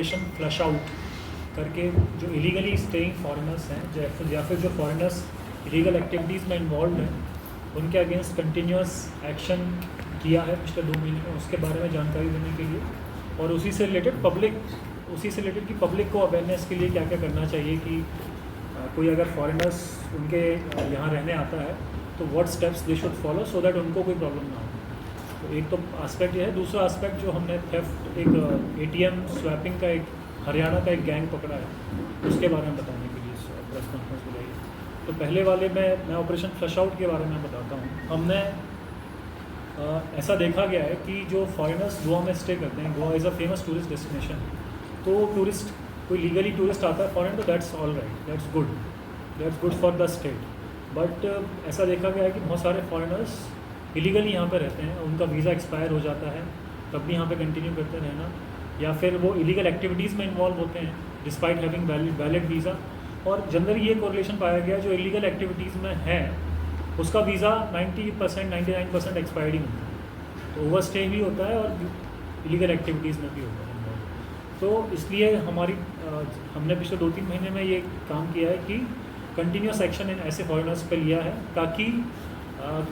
Operation flush out करके जो illegally staying foreigners हैं या फिर जो फॉरेनर्स इलीगल एक्टिविटीज़ में इन्वॉल्व हैं उनके अगेंस्ट कंटिन्यूस एक्शन किया है पिछले 2 महीने में, उसके बारे में जानकारी देने के लिए और उसी से रिलेटेड कि पब्लिक को अवेयरनेस के लिए क्या क्या करना चाहिए कि कोई अगर फॉरेनर्स उनके यहाँ रहने आता है तो what steps they should follow so that उनको कोई प्रॉब्लम ना हो। तो एक तो एस्पेक्ट ये है। दूसरा एस्पेक्ट जो हमने थेफ्ट एक ATM स्वैपिंग का एक हरियाणा का एक गैंग पकड़ा है उसके बारे में बताने के लिए प्रेस कॉन्फ्रेंस बुलाई है। तो पहले वाले में मैं ऑपरेशन फ्लश आउट के बारे में बताता हूँ। हमने ऐसा देखा गया है कि जो फॉरेनर्स गोवा में स्टे करते हैं, Goa is a famous tourist destination, तो टूरिस्ट कोई लीगली टूरिस्ट आता है फॉरेन तो that's all right, that's good for the state. But ऐसा देखा गया है कि बहुत सारे फॉरेनर्स इलीगली यहाँ पर रहते हैं, उनका वीज़ा एक्सपायर हो जाता है तब भी यहाँ पे कंटिन्यू करते रहना, या फिर वो इलीगल एक्टिविटीज़ में इन्वॉल्व होते हैं डिस्पाइट हैविंग वैलिड वीज़ा। और जनरली ये कोरिलेशन पाया गया जो इलीगल एक्टिविटीज़ में है उसका वीज़ा 90% 99% एक्सपायर्ड ही मिलता है, तो ओवर स्टे भी होता है और इलीगल एक्टिविटीज़ में भी होता है। तो इसलिए हमने पिछले 2-3 महीने में ये काम किया है कि कंटिन्यूस एक्शन इन ऐसे फॉरेनर्स पे लिया है ताकि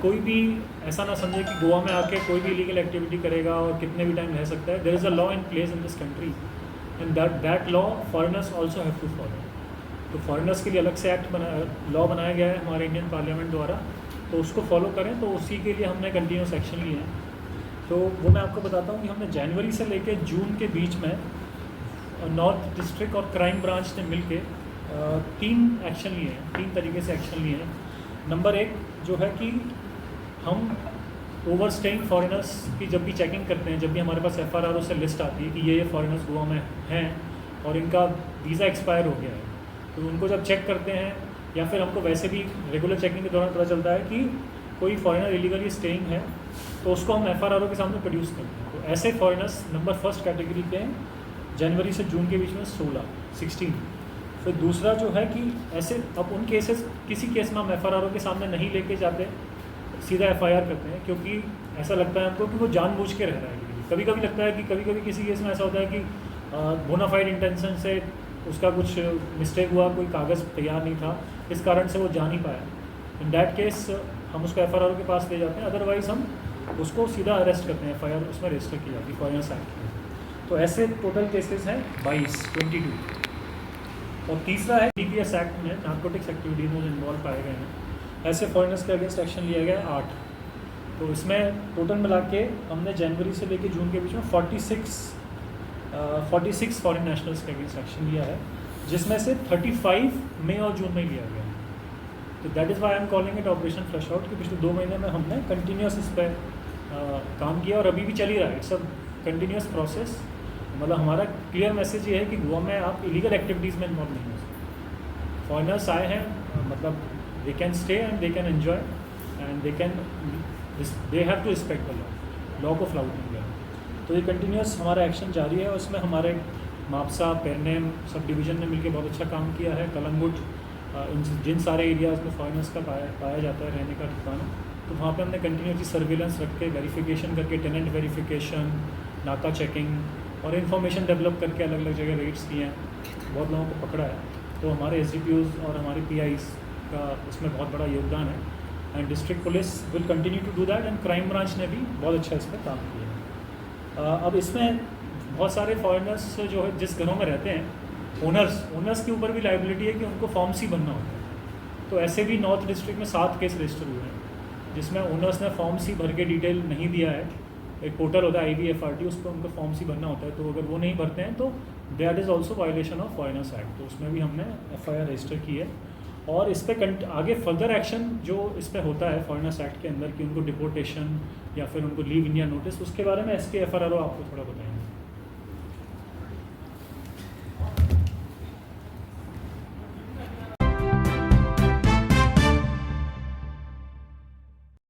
कोई भी ऐसा ना समझे कि गोवा में आके कोई भी इलीगल एक्टिविटी करेगा और कितने भी टाइम रह सकता है। There is a law in place in this country and that law foreigners also have to follow. तो फॉरेनर्स के लिए अलग से लॉ बनाया गया है हमारे इंडियन पार्लियामेंट द्वारा, तो उसको फॉलो करें। तो उसी के लिए हमने कंटिन्यूस एक्शन लिए हैं। तो वो मैं आपको बताता हूँ कि हमने जनवरी से लेकर जून के बीच में नॉर्थ डिस्ट्रिक्ट और क्राइम ब्रांच ने मिल के 3 एक्शन लिए हैं, 3 तरीके से एक्शन लिए हैं। नंबर 1 जो है कि हम ओवर स्टेइंग फॉरेनर्स की जब भी चेकिंग करते हैं, जब भी हमारे पास FRRO से लिस्ट आती है कि ये फॉरेनर्स गोवा में हैं और इनका वीज़ा एक्सपायर हो गया है, तो उनको जब चेक करते हैं या फिर हमको वैसे भी रेगुलर चेकिंग के दौरान पता चलता है कि कोई फॉरेनर इलीगली स्टेइंग है तो उसको हम FRRO के सामने प्रोड्यूस करते हैं। तो ऐसे फॉरेनर्स नंबर 1 कैटेगरी पे हैं जनवरी से जून के बीच में 16। फिर दूसरा जो है कि ऐसे अब उन केसेस किसी केस में हम FRRO के सामने नहीं लेके जाते, सीधा FIR करते हैं, क्योंकि ऐसा लगता है हमको कि वो जानबूझ के रह रहा है। कभी कभी लगता है कि कभी किसी केस में ऐसा होता है कि बोनाफाइड इंटेंशन से उसका कुछ मिस्टेक हुआ, कोई कागज़ तैयार नहीं था, इस कारण से वो जा नहीं पाया। इन दैट केस हम उसको FRRO के पास ले जाते हैं, अदरवाइज़ हम उसको सीधा अरेस्ट करते हैं, FIR उसमें रजिस्टर की जाती है फॉरेनर्स एक्ट में। तो ऐसे टोटल केसेस हैं 22। और तीसरा है DPS एक्ट में नार्कोटिक्स एक्टिविटीज़ में इन्वॉल्व पाए गए हैं, ऐसे फॉरेनर्स के अगेंस्ट एक्शन लिया गया 8। तो इसमें टोटल मिला के हमने जनवरी से लेकर जून के बीच में 46 फॉरेन नेशनल्स के अगेंस्ट एक्शन लिया है, जिसमें से 35 मई और जून में लिया गया है। तो that is why I am calling it operation flush out कि पिछले 2 महीने में हमने कंटिन्यूस इस पर काम किया और अभी भी चल ही रहा है। It's a continuous process. मतलब हमारा क्लियर मैसेज ये है कि गोवा में आप इलीगल एक्टिविटीज़ में इन्वॉल्व नहीं हो सकते। फॉरेनर्स आए हैं, मतलब they can stay and they can enjoy and they have to respect the law को फ्लाउट नहीं किया। तो ये कंटिन्यूस हमारा एक्शन जारी है और इसमें हमारे मापसा पेरनेम सब डिवीज़न ने मिलकर बहुत अच्छा काम किया है। कलंगुट जिन सारे एरियाज़ में फॉरेनर्स का पाया जाता है रहने का ठिकाना, तो वहाँ पे हमने कंटिन्यूसली सर्विलेंस रख के वेरिफिकेशन करके टेनेंट वेरिफिकेशन, नाका चेकिंग और इन्फॉर्मेशन डेवलप करके अलग अलग जगह रेड्स किए हैं, बहुत लोगों को पकड़ा है। तो हमारे SDPOs और हमारे PIs का इसमें बहुत बड़ा योगदान है and district police will continue to do that and crime branch ने भी बहुत अच्छा इस पर काम किया है। अब इसमें बहुत सारे फॉरेनर्स जो है जिस घरों में रहते हैं, ओनर्स के ऊपर भी लाइबिलिटी है कि उनको फॉर्म C बनना होता है। तो ऐसे भी नॉर्थ डिस्ट्रिक्ट में 7 केस रजिस्टर हुए हैं जिसमें ओनर्स ने फॉर्म C भर के डिटेल नहीं दिया है। एक पोर्टल होता है IBFRT, उस पर उनको फॉर्म C भरना होता है, तो अगर वो नहीं भरते हैं तो that is also violation of foreigners act. तो उसमें भी हमने FIR रजिस्टर की है और इस पर आगे फर्दर एक्शन जो इस पर होता है फॉरेनर्स एक्ट के अंदर कि उनको डिपोर्टेशन या फिर उनको लीव इंडिया नोटिस, उसके बारे में SP FRRO आपको थोड़ा बताएंगे।